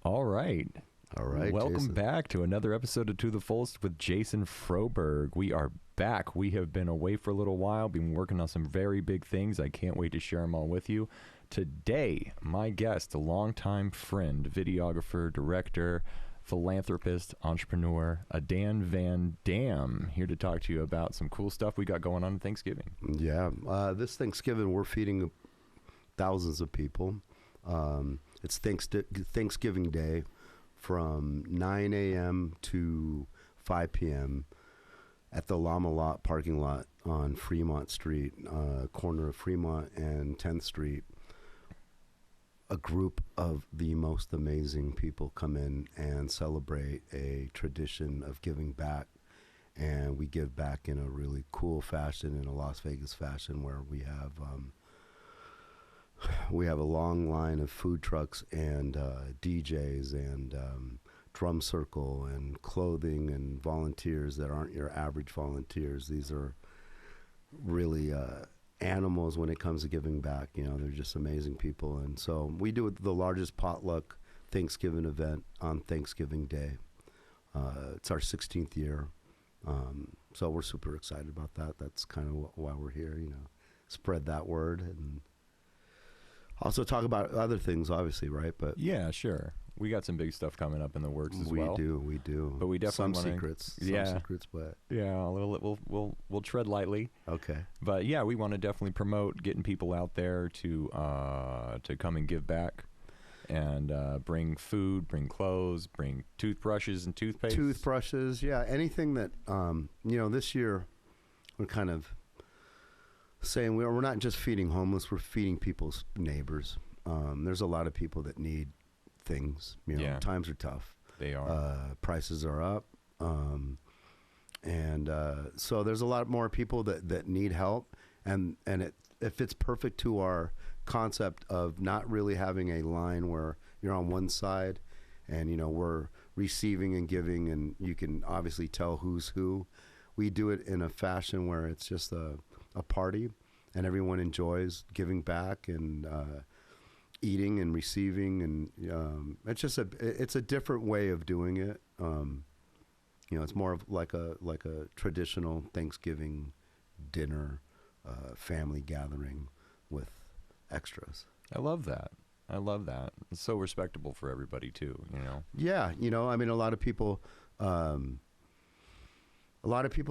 All right. All right. Welcome Jason. back to another episode of To the Fullest with Jason Froberg. We are back. We have been away for a little while, been working on some very big things. I can't wait to share them all with you. Today, my guest, a longtime friend, videographer, director, philanthropist, entrepreneur, Adan Van Dam, here to talk to you about some cool stuff we got going on Thanksgiving. Yeah. This Thanksgiving, we're feeding thousands of people. It's Thanksgiving Day from 9 a.m. to 5 p.m. at the Llama Lot parking lot on Fremont Street, corner of Fremont and 10th Street. A group of the most amazing people come in and celebrate a tradition of giving back. And we give back in a really cool fashion, in a Las Vegas fashion, where we have a long line of food trucks and DJs and drum circle and clothing and volunteers that aren't your average volunteers. These are really animals when it comes to giving back. You know, they're just amazing people. And so we do the largest potluck Thanksgiving event on Thanksgiving Day. It's our 16th year. So we're super excited about that. That's kind of why we're here, you know, spread that word and also talk about other things, obviously, right? But yeah, sure. We got some big stuff coming up in the works as well. We do. But we definitely some wanna, secrets, but yeah, we'll tread lightly. Okay. But yeah, we want to definitely promote getting people out there to come and give back, and bring food, bring clothes, bring toothbrushes and toothpaste. Toothbrushes, yeah, anything that you know. This year, we're kind of saying we're not just feeding homeless, we're feeding people's neighbors. There's a lot of people that need things. You know, times are tough. They are. Prices are up. And so there's a lot more people that need help. And it fits perfect to our concept of not really having a line where you're on one side and, you know, we're receiving and giving and you can obviously tell who's who. We do it in a fashion where it's just a party and everyone enjoys giving back and eating and receiving, and it's just it's a different way of doing it. You know, it's more of like a traditional Thanksgiving dinner, family gathering with extras. I love that. It's so respectable for everybody too, you know. Yeah, you know, I mean, a lot of people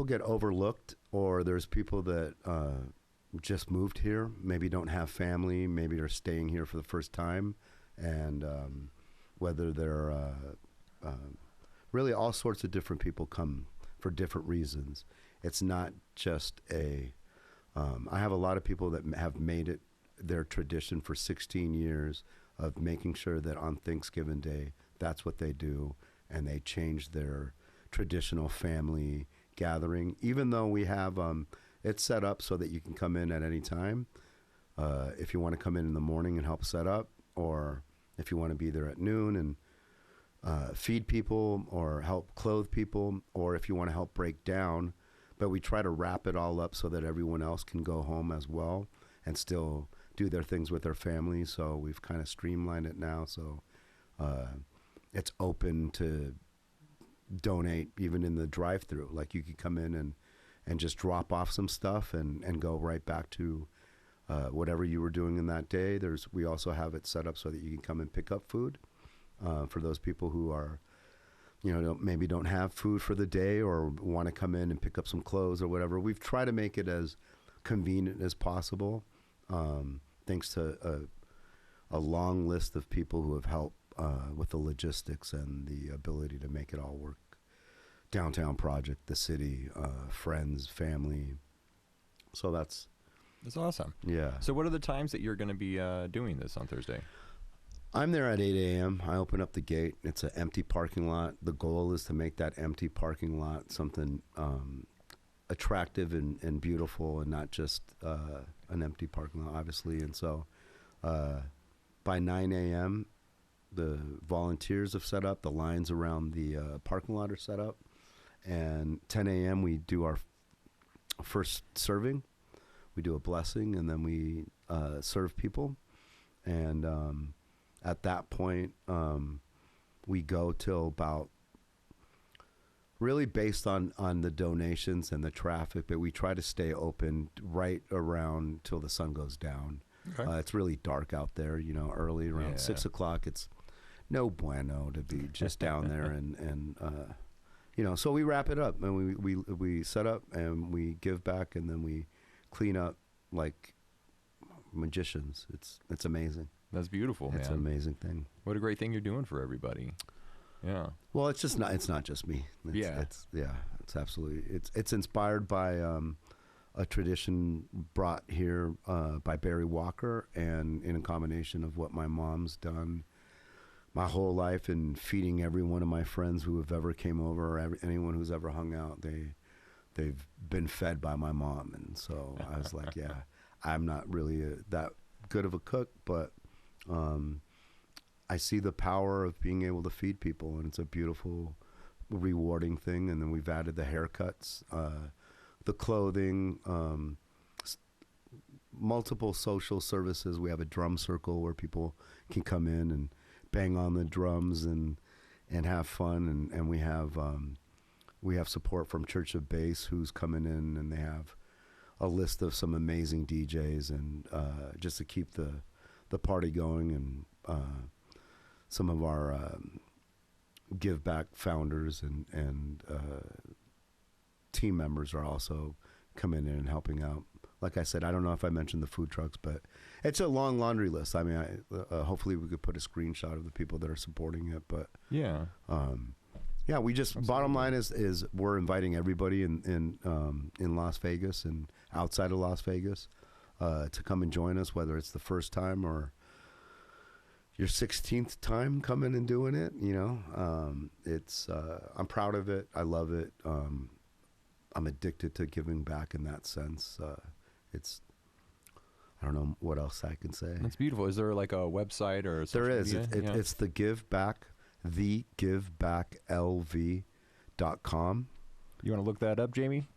get overlooked, or there's people that just moved here, maybe don't have family, maybe are staying here for the first time, and whether they're really all sorts of different people come for different reasons. It's not just I have a lot of people that have made it their tradition for 16 years of making sure that on Thanksgiving Day, that's what they do, and they change their traditional family gathering, even though we have it's set up so that you can come in at any time. If you want to come in the morning and help set up, or if you want to be there at noon and feed people or help clothe people, or if you want to help break down. But we try to wrap it all up so that everyone else can go home as well and still do their things with their family. So we've kind of streamlined it now. So it's open to donate even in the drive-through. Like you could come in and just drop off some stuff and go right back to whatever you were doing in that day. We also have it set up so that you can come and pick up food for those people who are, you know, maybe don't have food for the day or want to come in and pick up some clothes or whatever. We've tried to make it as convenient as possible, thanks to a long list of people who have helped with the logistics and the ability to make it all work. Downtown project, the city, friends, family. So that's awesome. Yeah. So what are the times that you're going to be doing this on Thursday? I'm there at 8 a.m. I open up the gate. It's an empty parking lot. The goal is to make that empty parking lot something attractive and beautiful, and not just an empty parking lot, obviously. And so by 9 a.m., the volunteers have set up. The lines around the parking lot are set up. And 10 a.m. we do our first serving. We do a blessing, and then we serve people. And at that point, we go till about, really based on the donations and the traffic, but we try to stay open right around till the sun goes down. Okay. It's really dark out there, you know, early around 6 o'clock. It's no bueno to be just down there and you know, so we wrap it up and we set up and we give back and then we clean up like magicians. It's amazing. That's beautiful, man. It's an amazing thing. What a great thing you're doing for everybody. Yeah. Well, it's not just me. It's absolutely, it's inspired by a tradition brought here by Barry Walker, and in a combination of what my mom's done my whole life and feeding every one of my friends who have ever came over, or anyone who's ever hung out, they've been fed by my mom. And so I was like, yeah, I'm not really that good of a cook, but I see the power of being able to feed people, and it's a beautiful, rewarding thing. And then we've added the haircuts, the clothing, multiple social services. We have a drum circle where people can come in and bang on the drums and have fun. And we have support from Church of Bass, who's coming in, and they have a list of some amazing DJs, and just to keep the party going. And some of our Give Back founders and team members are also coming in and helping out. Like I said, I don't know if I mentioned the food trucks, but it's a long laundry list. I mean, hopefully we could put a screenshot of the people that are supporting it. But yeah, we just, absolutely. Bottom line is we're inviting everybody in Las Vegas and outside of Las Vegas to come and join us, whether it's the first time or your 16th time coming and doing it. You know, I'm proud of it. I love it. I'm addicted to giving back in that sense. I don't know what else I can say. That's beautiful. Is there like a website or there is? It's the Give Back, thegiveback.lv.com. You want to look that up, Jamie?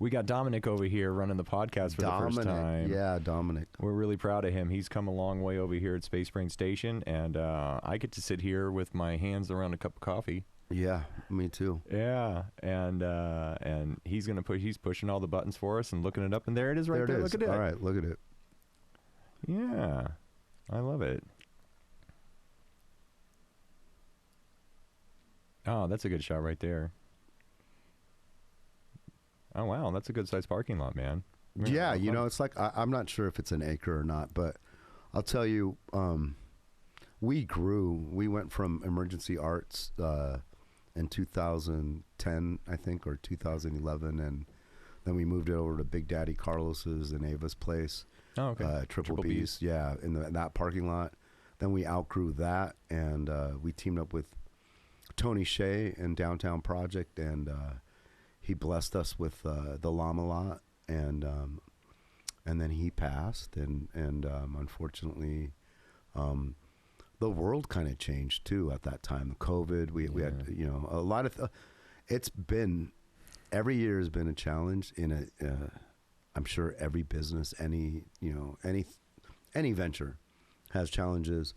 We got Dominic over here running the podcast for the first time. Yeah, Dominic. We're really proud of him. He's come a long way over here at Space Brain Station, and I get to sit here with my hands around a cup of coffee. Yeah, me too. Yeah, and he's pushing all the buttons for us and looking it up, and there it is right there. Look at it. All right, look at it. Yeah, I love it. Oh, that's a good shot right there. Oh, wow, that's a good-sized parking lot, man. Yeah, you know, it's like, I'm not sure if it's an acre or not, but I'll tell you, we grew. We went from Emergency Arts in 2010, I think, or 2011, and then we moved it over to Big Daddy Carlos's and Ava's place. Oh, okay. Triple B's, yeah, in that parking lot. Then we outgrew that, and we teamed up with Tony Shea in Downtown Project, and he blessed us with the Llama Lot, and then he passed, and unfortunately, the world kind of changed too at that time. The COVID, we had, you know, a lot of. It's been, every year has been a challenge in I'm sure every business, any venture has challenges.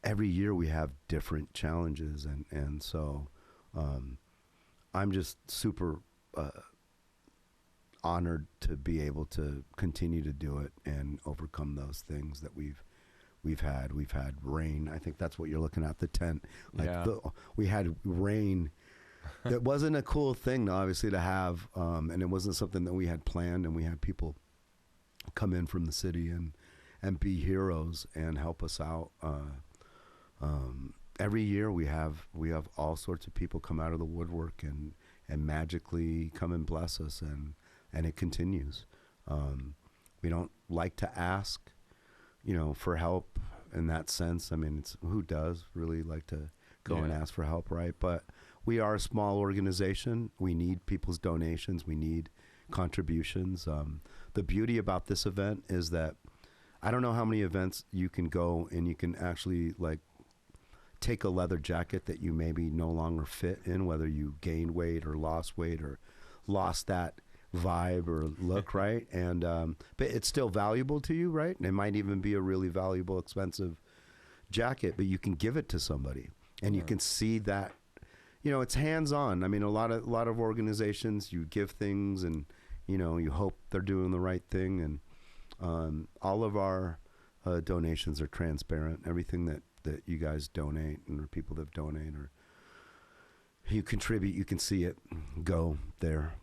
Every year we have different challenges, and so I'm just super honored to be able to continue to do it and overcome those things that we've had. We've had rain. I think that's what you're looking at, the tent. Like we had rain. That wasn't a cool thing, obviously, to have, and it wasn't something that we had planned. And we had people come in from the city and be heroes and help us out. Every year we have all sorts of people come out of the woodwork and magically come and bless us, and it continues. We don't like to ask, for help in that sense. I mean, who does really like to go and ask for help, right? But we are a small organization. We need people's donations. We need contributions. The beauty about this event is that I don't know how many events you can go and you can actually take a leather jacket that you maybe no longer fit in, whether you gained weight or lost that vibe or look, right? And but it's still valuable to you, right? And it might even be a really valuable, expensive jacket, but you can give it to somebody, and you can see that, it's hands-on. I mean, a lot of organizations, you give things, and you hope they're doing the right thing, and all of our donations are transparent. Everything that you guys donate, and or people that donate, or you contribute, you can see it go there.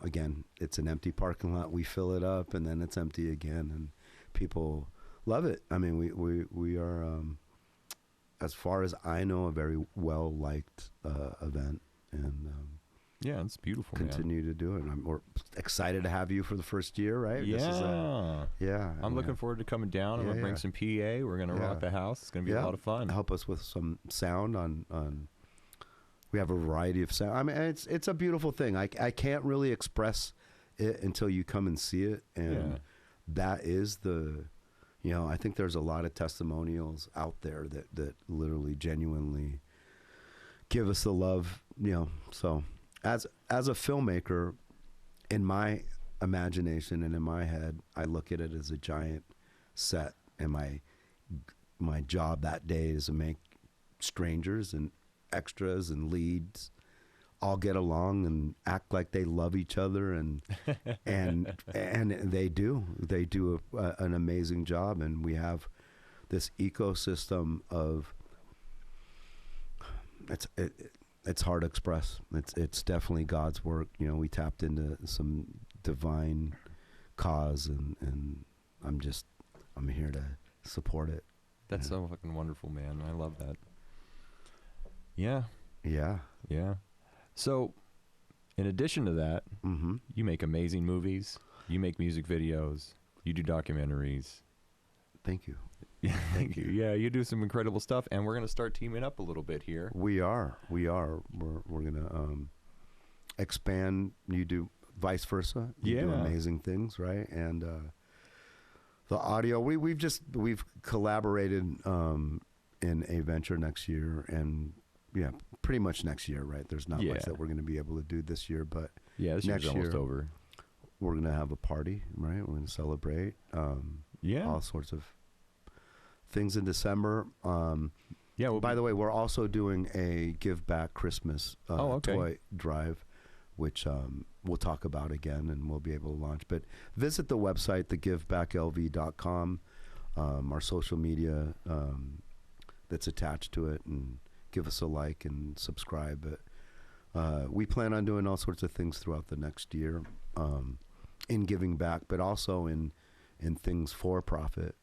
Again, it's an empty parking lot. We fill it up, and then it's empty again, and people love it. I mean, we are, as far as I know, a very well-liked event, and yeah, it's beautiful. Continue to do it. We're excited to have you for the first year, right? Yeah. Yeah. I'm looking forward to coming down. I'm going to bring some PA. We're going to rock the house. It's going to be a lot of fun. Help us with some sound on we have a variety of sound. I mean, it's a beautiful thing. I can't really express it until you come and see it. And that is I think there's a lot of testimonials out there that literally genuinely give us the love, so as a filmmaker, in my imagination and in my head, I look at it as a giant set, and my job that day is to make strangers and extras and leads all get along and act like they love each other, and they do an amazing job, and we have this ecosystem of it's hard to express. It's definitely God's work. We tapped into some divine cause, and I'm here to support it. That's so fucking wonderful, man. I love that. Yeah. Yeah. Yeah. So, in addition to that, you make amazing movies. You make music videos. You do documentaries. Thank you. Yeah, thank you. Yeah, you do some incredible stuff, and we're going to start teaming up a little bit here. We are. We're going to expand. You do vice versa. You do amazing things, right? And the audio. We've collaborated in a venture next year, and pretty much next year, right? There's not much that we're going to be able to do this year, but this next year's almost over. We're going to have a party, right? We're going to celebrate. All sorts of things in December. By the way, we're also doing a Give Back Christmas toy drive, which we'll talk about again, and we'll be able to launch. But visit the website, thegivebacklv.com, our social media that's attached to it, and give us a like and subscribe. But we plan on doing all sorts of things throughout the next year in giving back, but also in things for profit,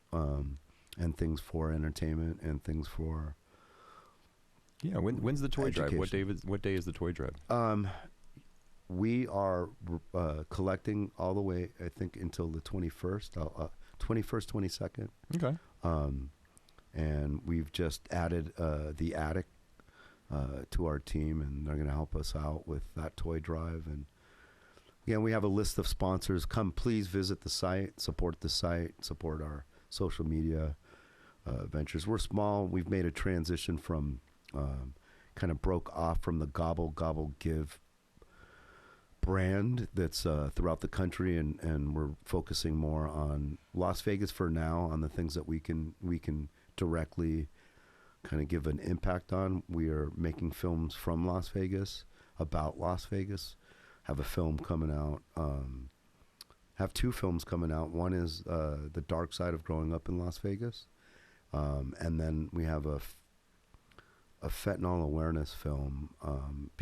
and things for entertainment, and things for when's the toy education. drive? What day is the toy drive? We are collecting all the way, I think, until the 21st, 22nd. Okay. And we've just added the Attic to our team, and they're going to help us out with that toy drive. And again, we have a list of sponsors. Come, please visit the site, support our social media ventures. We're small. We've made a transition from kind of broke off from the Gobble Give brand that's throughout the country, and we're focusing more on Las Vegas for now, on the things that we can directly kind of give an impact on. We are making films from Las Vegas, about Las Vegas. Have a film coming out. Have two films coming out. One is The Dark Side of Growing Up in Las Vegas, and then we have a fentanyl awareness film,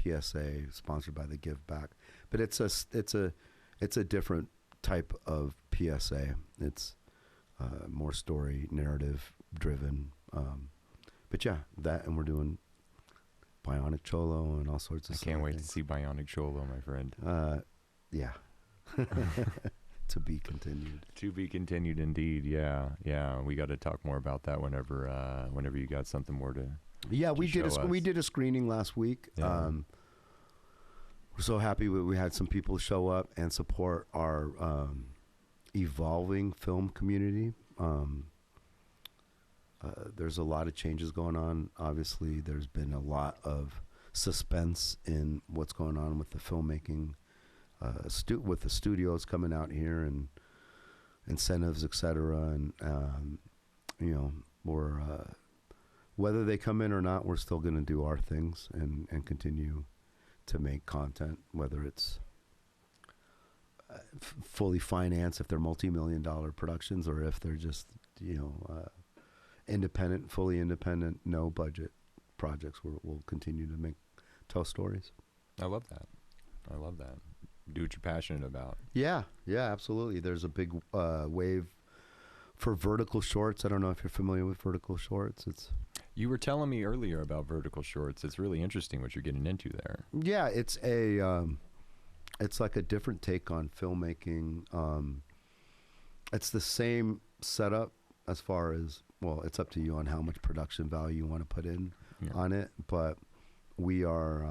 PSA, sponsored by the Give Back. But it's a different type of PSA. It's more story narrative driven. But that, and we're doing Bionic Cholo and all sorts of stuff. I can't wait to see Bionic Cholo, my friend. Yeah. To be continued. To be continued, indeed. Yeah. We got to talk more about that whenever you got something more to. Yeah, we did a screening last week. Yeah. We're so happy we had some people show up and support our evolving film community. There's a lot of changes going on. Obviously, there's been a lot of suspense in what's going on with the filmmaking, with the studios coming out here, and incentives, etc. And we're whether they come in or not, we're still going to do our things and continue to make content, whether it's fully financed, if they're multi-million-dollar productions, or if they're just, independent, fully independent, no budget projects. We'll continue to tell stories. I love that. Do what you're passionate about. Yeah, absolutely. There's a big wave for vertical shorts. I don't know if you're familiar with vertical shorts. You were telling me earlier about vertical shorts. It's really interesting what you're getting into there. Yeah, it's like a different take on filmmaking. It's the same setup as far as, well, it's up to you on how much production value you want to put in on it, but we are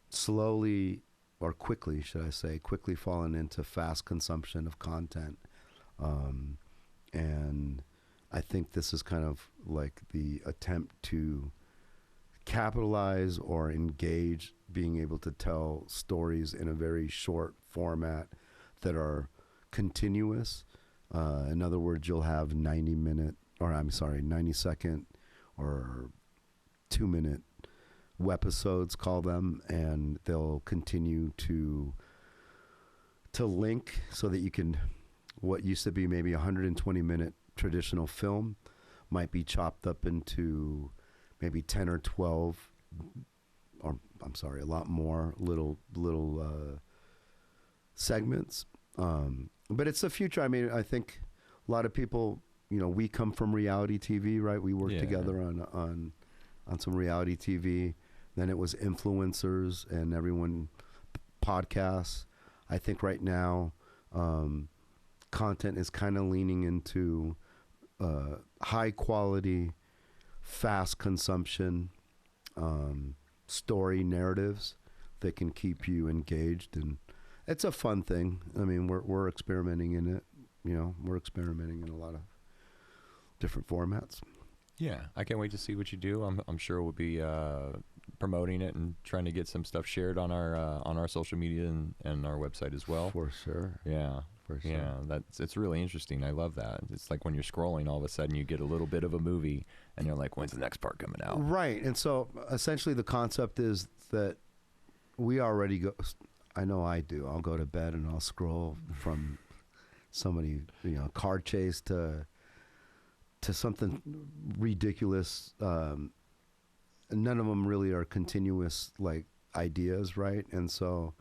slowly, or quickly, should I say, fallen into fast consumption of content. And I think this is kind of like the attempt to capitalize or engage, being able to tell stories in a very short format that are continuous. In other words, you'll have 90 second or 2-minute webisodes, call them, and they'll continue to link so that you can, what used to be maybe 120-minute traditional film might be chopped up into maybe 10 or 12, or a lot more little segments. But it's the future. I mean, I think a lot of people, we come from reality TV, right? We worked together on some reality TV. Then it was influencers and everyone podcasts. I think right now content is kind of leaning into high quality, fast consumption, story narratives that can keep you engaged, and it's a fun thing. I mean, we're experimenting in it. We're experimenting in a lot of different formats. Yeah, I can't wait to see what you do. I'm sure we'll be promoting it and trying to get some stuff shared on our social media and our website as well. For sure. Yeah. For sure. Yeah, it's really interesting. I love that. It's like when you're scrolling, all of a sudden you get a little bit of a movie, and you're like, "When's the next part coming out?" Right. And so essentially, the concept is that we already go. I know I do. I'll go to bed and I'll scroll from somebody, car chase to something ridiculous. None of them really are continuous like ideas, right? And so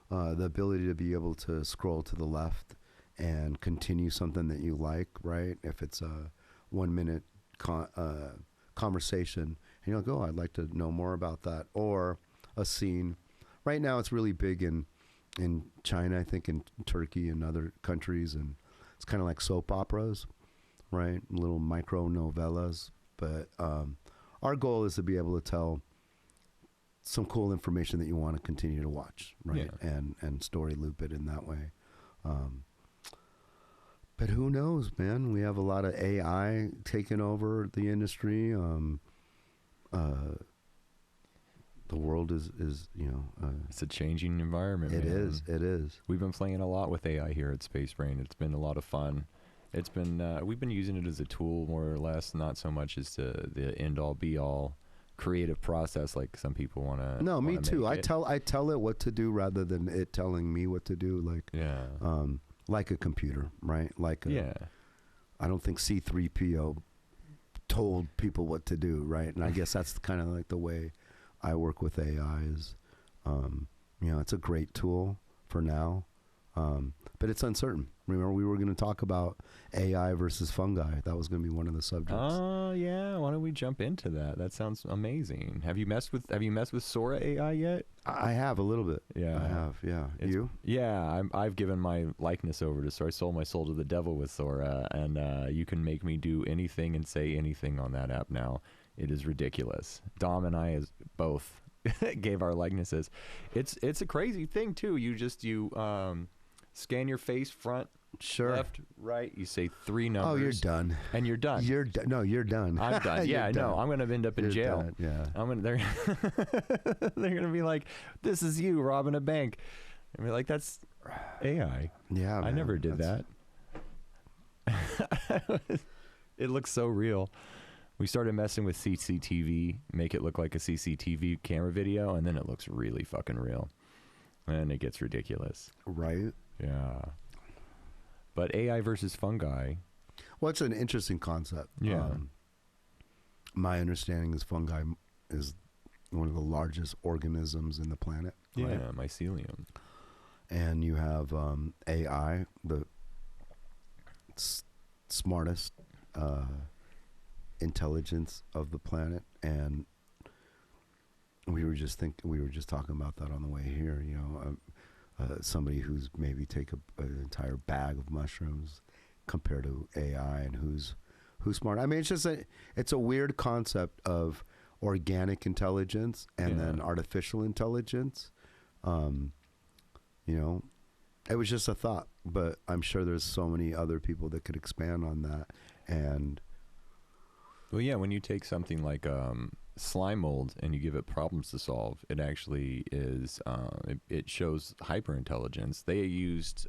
the ability to be able to scroll to the left and continue something that you like, right? If it's a 1-minute conversation, and you'll go, I'd like to know more about that, or a scene. Right now, it's really big in China, I think, in Turkey and other countries, and it's kind of like soap operas, right? Little micro novellas. But our goal is to be able to tell some cool information that you want to continue to watch, right? Yeah. And story loop it in that way. But who knows, man? We have a lot of AI taking over the industry. The world is it's a changing environment. It is. We've been playing a lot with AI here at Space Brain. It's been a lot of fun. It's been we've been using it as a tool more or less, not so much as the end all be all creative process like some people want to. No, me too. I tell it what to do rather than it telling me what to do. Like a computer, right? I don't think C3PO told people what to do, right? And I guess that's kind of like the way I work with AI is, it's a great tool for now, but it's uncertain. Remember, we were going to talk about AI versus fungi. That was going to be one of the subjects. Oh yeah, why don't we jump into that? That sounds amazing. Have you messed with Sora AI yet? I have a little bit. Yeah, I have. Yeah, you? Yeah, I've given my likeness over to Sora. I sold my soul to the devil with Sora, and you can make me do anything and say anything on that app now. It is ridiculous. Dom and I both gave our likenesses. It's a crazy thing too. You scan your face, front, sure, left, right. You say 3 numbers. Oh, you're done. And you're done. No, you're done. I'm done. Yeah, I know. I'm going to end up in jail. Done. Yeah. They're going to be like, "This is you robbing a bank." And be like, "That's AI." Yeah, I never did that. It looks so real. We started messing with CCTV, make it look like a CCTV camera video, and then it looks really fucking real. And it gets ridiculous. Right. Yeah. But AI versus fungi. Well, it's an interesting concept. Yeah. My understanding is fungi is one of the largest organisms in the planet. Yeah, right? mycelium. And you have AI, the smartest intelligence of the planet, and we were just talking about that on the way here. You know, somebody who's maybe take an entire bag of mushrooms compared to AI, and who's smart. I mean, it's a weird concept of organic intelligence and then artificial intelligence. You know, it was just a thought, but I'm sure there's so many other people that could expand on that. And well, yeah, when you take something like slime mold and you give it problems to solve, it actually is it shows hyperintelligence. They used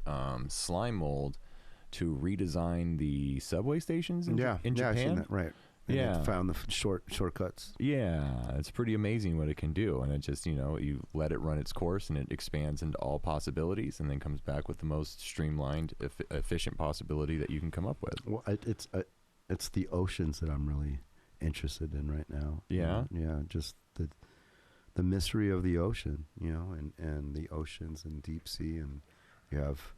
slime mold to redesign the subway stations in Japan. I've seen that, right. And yeah, it found the shortcuts. Yeah, it's pretty amazing what it can do, and it just, you know, you let it run its course, and it expands into all possibilities, and then comes back with the most streamlined, efficient possibility that you can come up with. Well, it's the oceans that I'm really interested in right now. Yeah, yeah, just the mystery of the ocean, you know, and the oceans and deep sea, and you have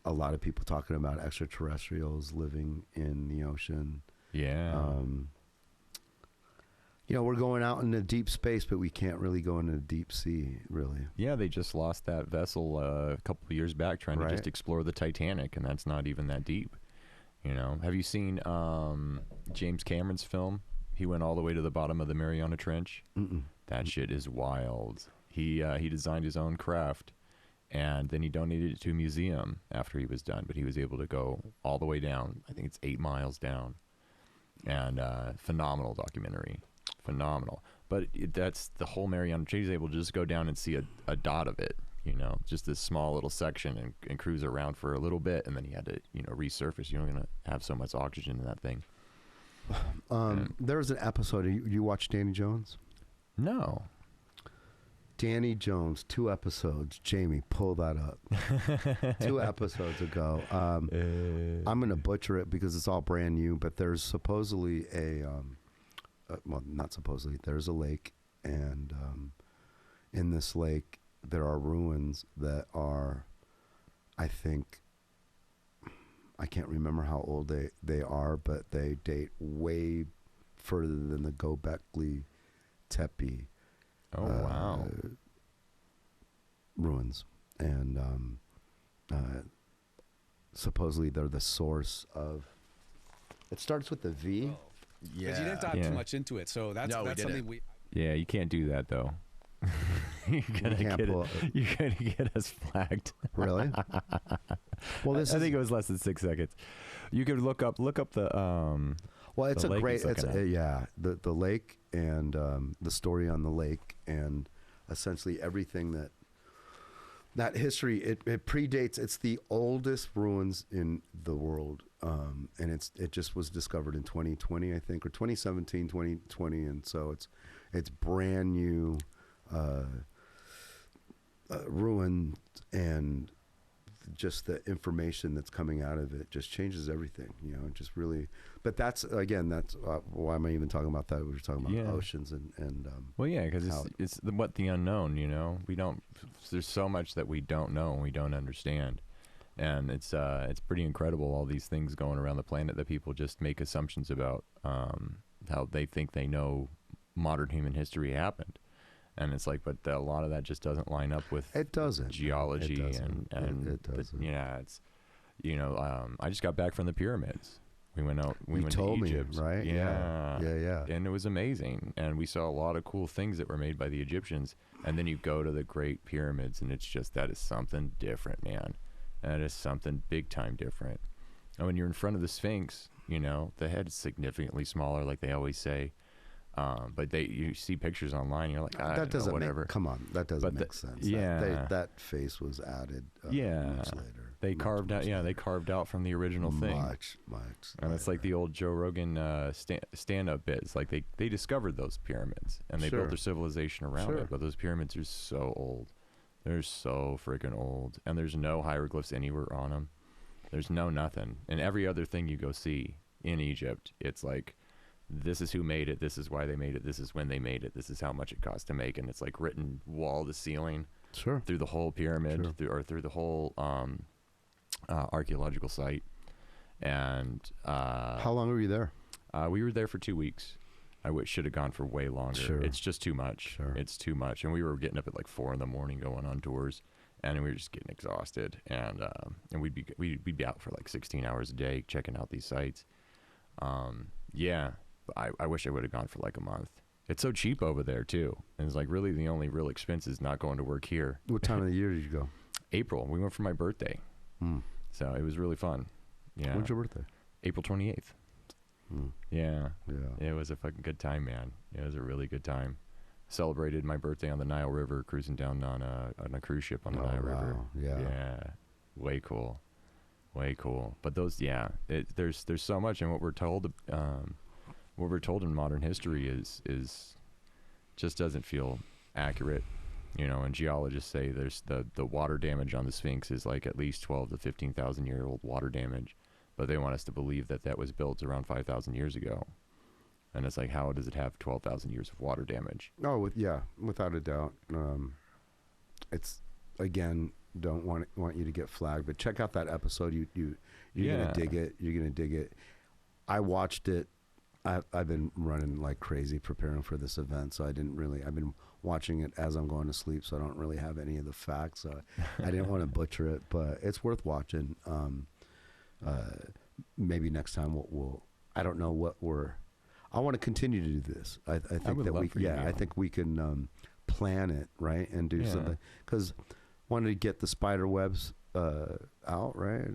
a lot of people talking about extraterrestrials living in the ocean. Yeah. You know, we're going out into deep space, but we can't really go into the deep sea, really. Yeah, they just lost that vessel a couple of years back trying to just explore the Titanic, and that's not even that deep. You know, have you seen James Cameron's film? He went all the way to the bottom of the Mariana Trench. That shit is wild. He designed his own craft, and then he donated it to a museum after he was done, but he was able to go all the way down. I think it's 8 miles down. And phenomenal documentary. Phenomenal. But that's the whole Mariana Trench. He's able to just go down and see a dot of it, you know, just this small little section, and cruise around for a little bit, and then he had to, you know, resurface. You're not going to have so much oxygen in that thing. There was an episode. You watched Danny Jones? No. Danny Jones, 2 episodes. Jamie, pull that up. 2 episodes ago. I'm going to butcher it because it's all brand new, but there's supposedly well, not supposedly, there's a lake, and in this lake there are ruins that are, I think, I can't remember how old they are, but they date way further than the Gobekli Tepe. Oh, wow. Ruins. And supposedly they're the source of... It starts with the V. Oh. Yeah. Because you didn't dive too much into it, so that's something we... Yeah, you can't do that, though. You're gonna get us flagged. Really? Well, I think it was less than 6 seconds. You could look up the... well, it's the a great... lake the lake and the story on the lake, and essentially everything that history, it predates. It's the oldest ruins in the world, and it just was discovered in 2020, I think, or 2017, 2020, and so it's brand new ruin, and just the information that's coming out of it just changes everything, you know. Just really, but that's why am I even talking about that? We were talking about oceans and well, yeah, because it's the unknown, you know. There's so much that we don't know and we don't understand, and it's pretty incredible, all these things going around the planet that people just make assumptions about, how they think they know modern human history happened. And it's like, but a lot of that just doesn't line up with geology. It doesn't. Yeah, it's, you know, I just got back from the pyramids. We went to Egypt, right? Yeah. And it was amazing. And we saw a lot of cool things that were made by the Egyptians. And then you go to the Great Pyramids, and it's just, that is something different, man. That is something big time different. And when you're in front of the Sphinx, you know, the head is significantly smaller, like they always say. But you see pictures online, you're like, that doesn't whatever. Come on, that doesn't make sense. Yeah, that face was added. Yeah, much later. They carved out. Yeah, they carved out from the original thing. Much. And it's like the old Joe Rogan stand-up bit. It's like they discovered those pyramids and they built their civilization around it. But those pyramids are so old. They're so freaking old, and there's no hieroglyphs anywhere on them. There's no nothing. And every other thing you go see in Egypt, it's like, this is who made it. This is why they made it. This is when they made it. This is how much it cost to make. And it's like written wall to ceiling. Through the whole pyramid, through the whole archaeological site. And how long were you there? We were there for 2 weeks. I should have gone for way longer. It's just too much. It's too much. And we were getting up at like 4 in the morning going on tours, and we were just getting exhausted. And we'd be out for like 16 hours a day checking out these sites. Yeah, I wish I would have gone for like a month. It's so cheap over there too. And it's like really the only real expense is not going to work here. What time of the year did you go? April. We went for my birthday. So it was really fun. Yeah. When's your birthday? April 28th. Yeah. It was a fucking good time, man. It was a really good time. Celebrated my birthday on the Nile River, cruising down on a cruise ship on the Nile River. Yeah. Way cool. But those, there's so much, and what we're told in modern history is just doesn't feel accurate. You know, and geologists say there's the water damage on the Sphinx is like at least 12 to 15,000 year old water damage, but they want us to believe that was built around 5,000 years ago. And it's like, how does it have 12,000 years of water damage? Oh, without a doubt. It's, again, don't want you to get flagged, but check out that episode. You're gonna dig it. You're gonna dig it. I watched it. I've been running like crazy preparing for this event, so I've been watching it as I'm going to sleep, so I don't really have any of the facts. So I didn't want to butcher it, but it's worth watching. Maybe next time I don't know what I want to continue to do this. I think I think we can plan it, right, and do something, because wanted to get the spider webs out, right?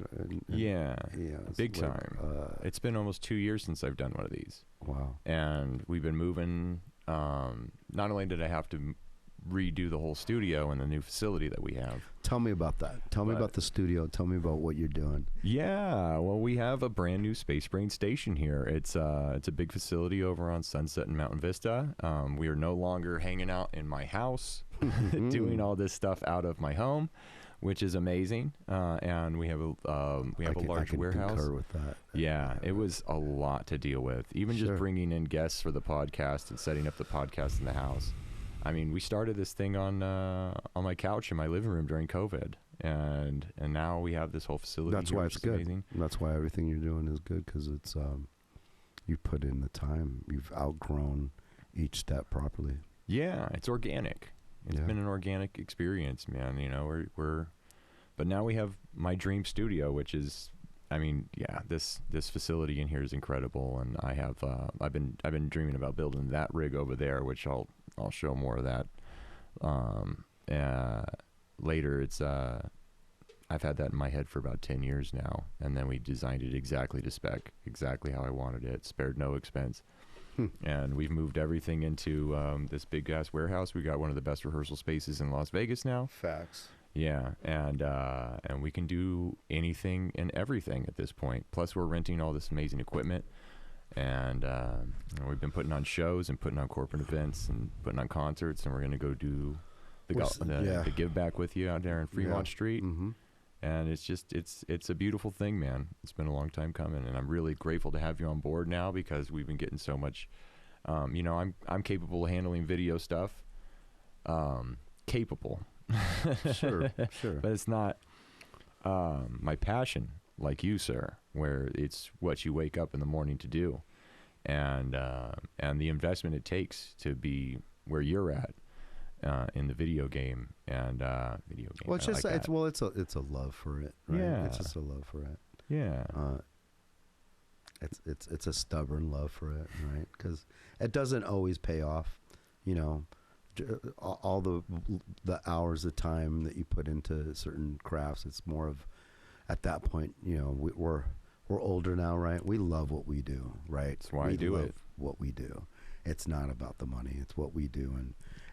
Big time. It's been almost 2 years since I've done one of these. Wow. And we've been moving. Not only did I have to redo the whole studio and the new facility that we have. Tell me about that. Tell me about the studio. Tell me about what you're doing. Yeah, well, we have a brand new Space Brain station here. It's a big facility over on Sunset and Mountain Vista. We are no longer hanging out in my house, doing all this stuff out of my home, which is amazing. And we have a large warehouse. Concur with that. Yeah, it was a lot to deal with. Even just bringing in guests for the podcast and setting up the podcast in the house. I mean, we started this thing on my couch in my living room during COVID, and now we have this whole facility. That's here, why it's good. Amazing. That's why everything you're doing is good, because it's you put in the time. You've outgrown each step properly. Yeah, it's organic. It's been an organic experience, man. You know, but now we have my dream studio, which is, I mean, this facility in here is incredible, and I've been dreaming about building that rig over there, which I'll show more of that later. It's I've had that in my head for about 10 years now, and then we designed it exactly to spec, exactly how I wanted it, spared no expense. And we've moved everything into this big ass warehouse. We got one of the best rehearsal spaces in Las Vegas now. Facts. Yeah, and we can do anything and everything at this point. Plus, we're renting all this amazing equipment, and we've been putting on shows and putting on corporate events and putting on concerts, and we're going to go do the Give Back with you out there in Fremont Street. Mm-hmm. And it's just it's a beautiful thing, man. It's been a long time coming, and I'm really grateful to have you on board now, because we've been getting so much. You know, I'm capable of handling video stuff. Capable. Sure. But it's not my passion, like you, sir, where it's what you wake up in the morning to do, and the investment it takes to be where you're at in the video game and video game. Well, it's just it's a love for it, right? Yeah, it's just a love for it. Yeah. It's a stubborn love for it, right? Because it doesn't always pay off, you know. All the hours of time that you put into certain crafts, it's more of, at that point, you know, we're older now, right? We love what we do, right? That's why we do it. What we do. It's not about the money. It's what we do,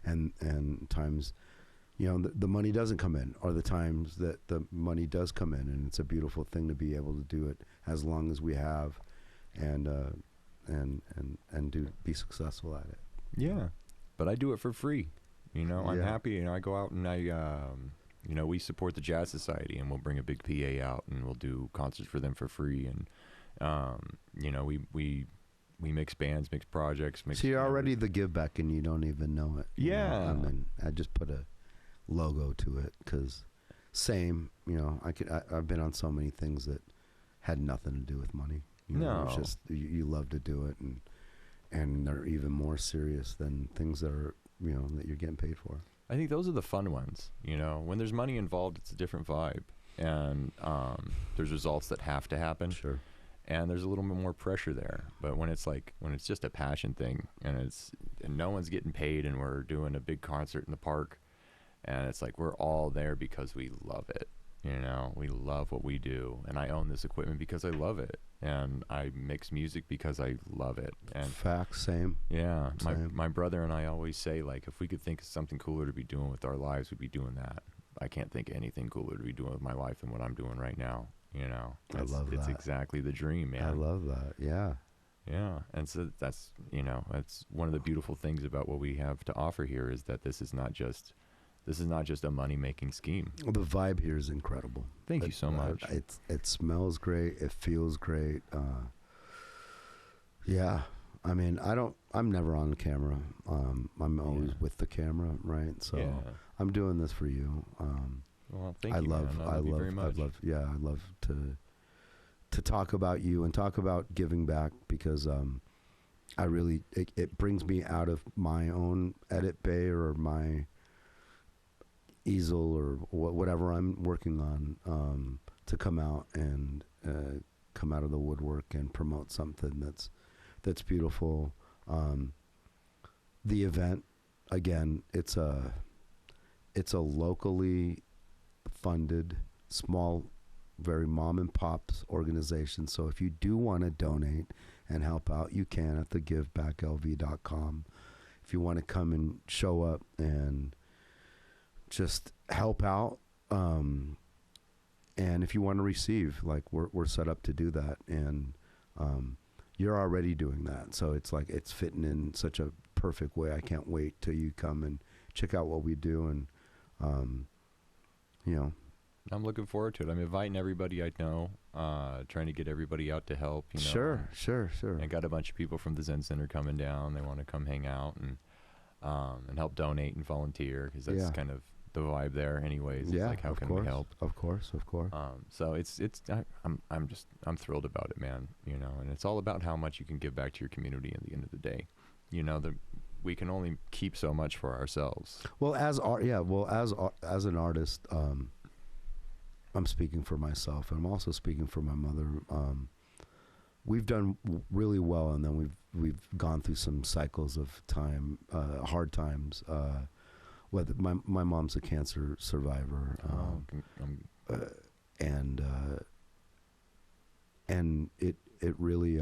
and times you know, the money doesn't come in, or the times that the money does come in, and it's a beautiful thing to be able to do it as long as we have, and be successful at it. Yeah, but I do it for free. You know, I'm happy. You know, I go out and you know, we support the Jazz Society, and we'll bring a big PA out, and we'll do concerts for them for free, and you know, we mix bands, mix projects. So you're already the give back, and you don't even know it. Yeah. I mean, I just put a logo to it because same, you know, I've been on so many things that had nothing to do with money. You know, it's just you love to do it, and they're even more serious than things that are, you know, that you're getting paid for. I think those are the fun ones. You know, when there's money involved, it's a different vibe, and there's results that have to happen. Sure. And there's a little bit more pressure there. But when it's just a passion thing, and no one's getting paid, and we're doing a big concert in the park, and it's like we're all there because we love it. You know, we love what we do, and I own this equipment because I love it, and I mix music because I love it. And facts, same. Yeah, same. My brother and I always say, like, if we could think of something cooler to be doing with our lives, we'd be doing that. I can't think of anything cooler to be doing with my life than what I'm doing right now. You know, I love that. It's exactly the dream, man. I love that. Yeah. Yeah, and so that's, you know, that's one of the beautiful things about what we have to offer here, is that this is not just a money-making scheme. Well, the vibe here is incredible. Thank you so much. It smells great. It feels great. Yeah. I mean, I'm never on camera. I'm always with the camera, right? So I'm doing this for you. Well, thank you, man. I love you very much. I love to talk about you and talk about giving back, because I really, it brings me out of my own edit bay or my easel or whatever I'm working on, to come out and come out of the woodwork and promote something that's beautiful. The event, again, it's a locally funded, small, very mom and pop's organization. So if you do want to donate and help out, you can at thegivebacklv.com. If you want to come and show up and just help out, and if you want to receive, like, we're set up to do that, and you're already doing that, so it's like it's fitting in such a perfect way. I can't wait till you come and check out what we do, and you know, I'm looking forward to it. I'm inviting everybody I know, trying to get everybody out to help. You know, sure. I got a bunch of people from the Zen Center coming down. They want to come hang out and help donate and volunteer, because that's kind of the vibe there anyways. It's like, how can we help? Of course. So I'm thrilled about it, man. You know, and it's all about how much you can give back to your community at the end of the day. You know, we can only keep so much for ourselves. Well, as an artist, I'm speaking for myself, and I'm also speaking for my mother. We've done really well, and then we've gone through some cycles of time, hard times. Whether my mom's a cancer survivor, and it really,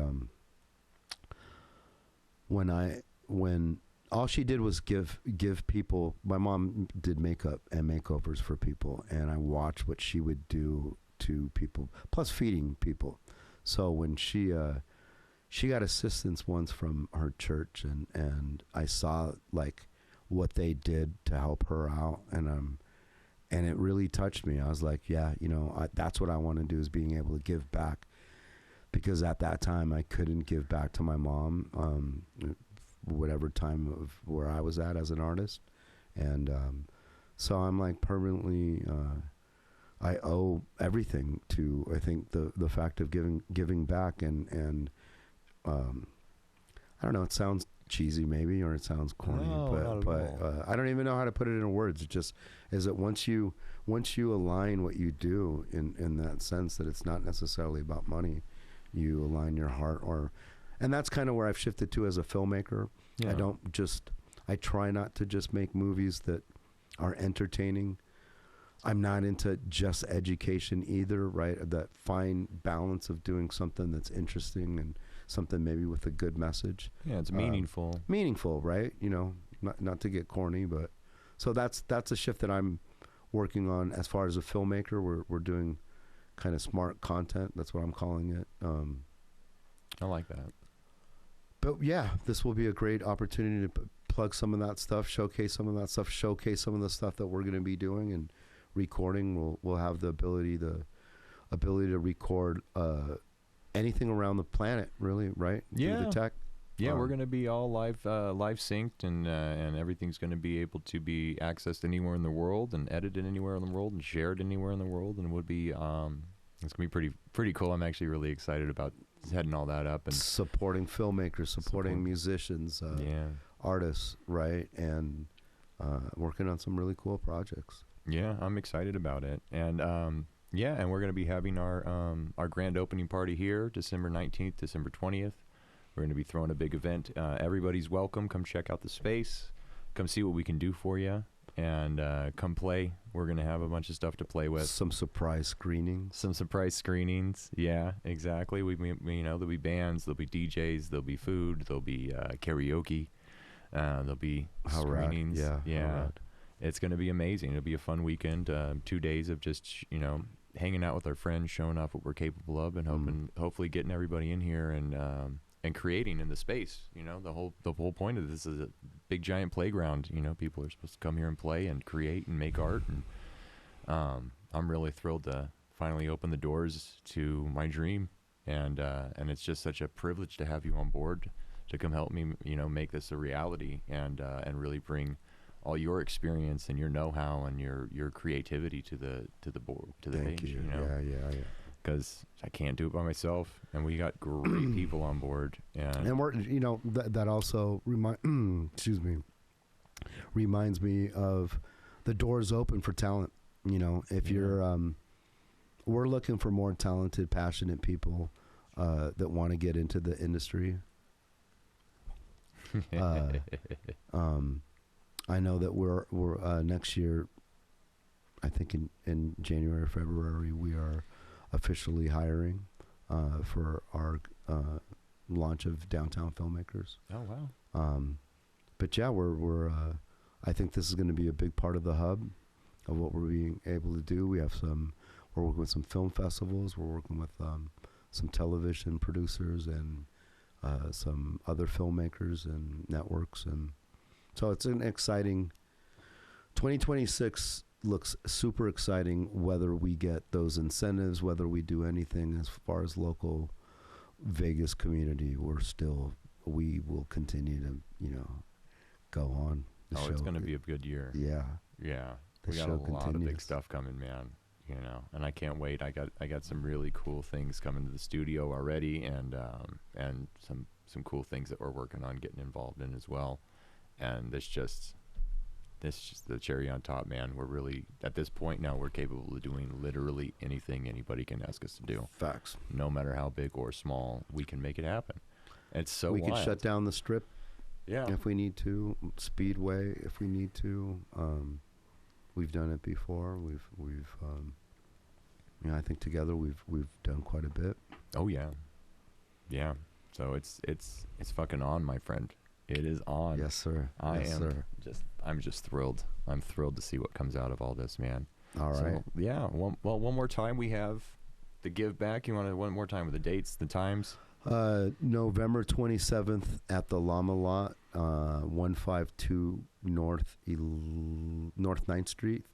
when all she did was give people. My mom did makeup and makeovers for people, and I watched what she would do to people, plus feeding people. So when she got assistance once from her church, and I saw like what they did to help her out, and it really touched me. I was like, yeah, you know, that's what I want to do, is being able to give back, because at that time I couldn't give back to my mom, whatever time of where I was at as an artist, and so I'm like permanently, I owe everything to, I think, the fact of giving back, and I don't know, it sounds cheesy maybe, or it sounds corny, but I don't even know how to put it in words. It just is that once you align what you do in that sense, that it's not necessarily about money, you align your heart, and that's kind of where I've shifted to as a filmmaker. Yeah. I try not to just make movies that are entertaining. I'm not into just education either, right? That fine balance of doing something that's interesting and something maybe with a good message. Yeah, it's meaningful. Meaningful, right? You know, not to get corny, but So that's a shift that I'm working on as far as a filmmaker. We're doing kind of smart content. That's what I'm calling it. I like that. But yeah, this will be a great opportunity to plug some of that stuff, showcase some of that stuff, showcase some of the stuff that we're going to be doing and recording. We'll have the ability to record anything around the planet, really, right? Yeah. Through the tech. Yeah, we're going to be all live synced, and everything's going to be able to be accessed anywhere in the world and edited anywhere in the world and shared anywhere in the world, and would be it's going to be pretty cool. I'm actually really excited about heading all that up and supporting filmmakers, supporting musicians, artists, right? And working on some really cool projects. Yeah, I'm excited about it. And and we're going to be having our grand opening party here, December 19th, December 20th. We're going to be throwing a big event. Everybody's welcome. Come check out the space. Come see what we can do for you. And come play. We're going to have a bunch of stuff to play with. Some surprise screenings. Yeah, exactly. There'll be bands, there'll be DJs, there'll be food, there'll be karaoke, there'll be screenings. Rad. Yeah. It's going to be amazing. It'll be a fun weekend. 2 days of just, hanging out with our friends, showing off what we're capable of, and hopefully getting everybody in here and creating in the space. The whole point of this is a big giant playground. People are supposed to come here and play and create and make art, and I'm really thrilled to finally open the doors to my dream, and it's just such a privilege to have you on board to come help me make this a reality, and really bring all your experience and your know-how and your creativity to the board, to the Thank page. you. Yeah. Because I can't do it by myself, and we got great people on board, and we're that also reminds me of the doors open for talent. If you're we're looking for more talented, passionate people that want to get into the industry. I know that we're next year, I think in January or February, we are officially hiring for our launch of Downtown Filmmakers. Oh wow! But yeah, we're I think this is going to be a big part of the hub of what we're being able to do. We're working with some film festivals. We're working with some television producers and some other filmmakers and networks, and so it's an exciting 2026. Looks super exciting, whether we get those incentives, whether we do anything as far as local Vegas community. We will continue to go on. It's going to be a good year. Yeah We got a lot of big stuff coming, man, and I can't wait. I got some really cool things coming to the studio already, and some cool things that we're working on getting involved in as well. And this just the cherry on top, man. We're really, at this point now, we're capable of doing literally anything anybody can ask us to do. Facts. No matter how big or small, we can make it happen. It's so we wild. can shut down the strip, if we need to, Speedway if we need to. We've done it before. We've I think together we've done quite a bit. Oh yeah. So it's fucking on, my friend. It is on. Yes, sir. I'm just thrilled. I'm thrilled to see what comes out of all this, man. All right. So, yeah. One more time we have the Give Back. You want to one more time with the dates, the times? November 27th at the Llama Lot, 152 North 9th Street.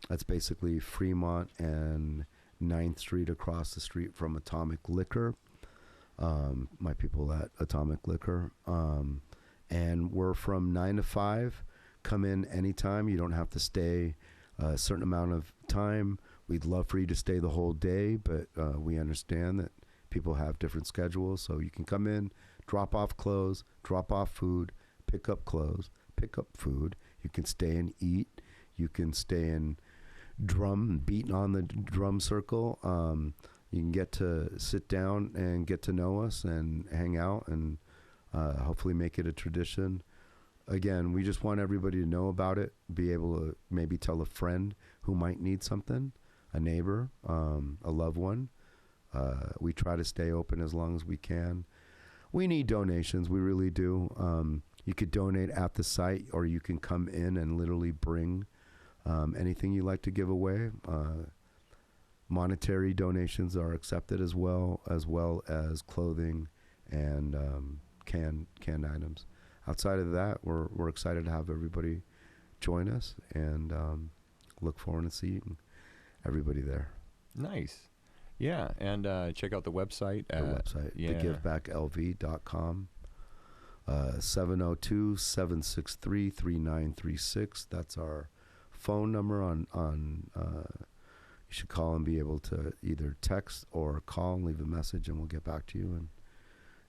That's basically Fremont and 9th Street across the street from Atomic Liquor. My people at Atomic Liquor. And we're from 9 to 5. Come in anytime. You don't have to stay a certain amount of time. We'd love for you to stay the whole day, but we understand that people have different schedules. So you can come in, drop off clothes, drop off food, pick up clothes, pick up food. You can stay and eat. You can stay and beat on the drum circle. You can get to sit down and get to know us and hang out and hopefully make it a tradition. Again, we just want everybody to know about it, be able to maybe tell a friend who might need something, a neighbor, a loved one. We try to stay open as long as we can. We need donations. We really do. You could donate at the site, or you can come in and literally bring anything you like to give away. Monetary donations are accepted as well as clothing and canned items. Outside of that, we're excited to have everybody join us, and look forward to seeing everybody there. Nice. Yeah, and check out the website. thegivebacklv.com. 702-763-3936. That's our phone number on you should call and be able to either text or call and leave a message, and we'll get back to you and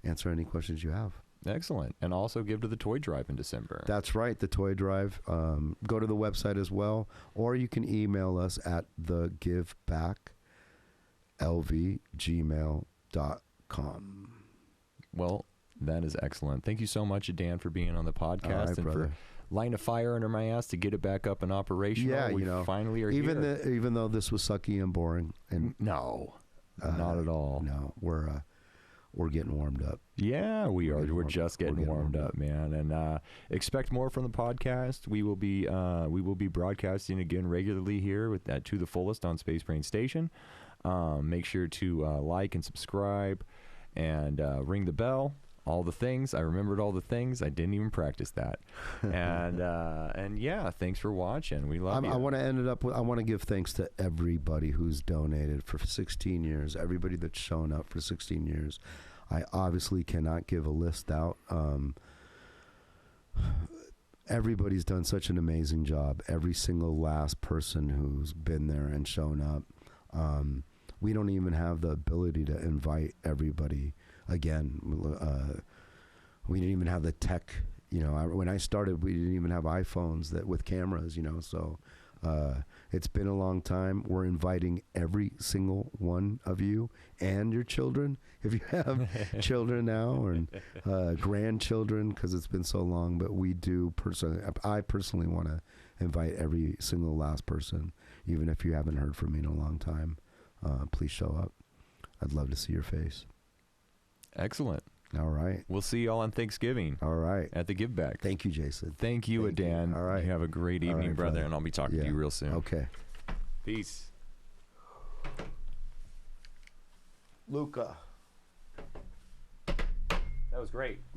answer any questions you have. Excellent. And also give to the toy drive in December. That's right, the toy drive. Go to the website as well, or you can email us at thegivebacklv@gmail.com. Well, that is excellent. Thank you so much, Adan, for being on the podcast, right, and brother. for lighting a fire under my ass to get it back up and operational. Yeah, we finally are here. Even though this was sucky and boring, and no, not at all. No, we're getting warmed up. Yeah, we are. We're just getting warmed up, man. And expect more from the podcast. We will be broadcasting again regularly here with that To the Fullest on Space Brain Station. Make sure to like and subscribe, and ring the bell. All the things. I remembered all the things. I didn't even practice that. And yeah, thanks for watching. We love you. I want to end it up with, I want to give thanks to everybody who's donated for 16 years, everybody that's shown up for 16 years. I obviously cannot give a list out. Everybody's done such an amazing job. Every single last person who's been there and shown up. We don't even have the ability to invite everybody again. We didn't even have the tech, when I started, we didn't even have iPhones with cameras, so it's been a long time. We're inviting every single one of you and your children, if you have children now, or grandchildren, because it's been so long. But I personally want to invite every single last person, even if you haven't heard from me in a long time. Please show up. I'd love to see your face. Excellent. All right. We'll see y'all on Thanksgiving. All right. At the Give Back. Thank you, Jason. Thank you, Adan. All right. You have a great evening, brother, and I'll be talking to you real soon. Okay. Peace. Luca. That was great.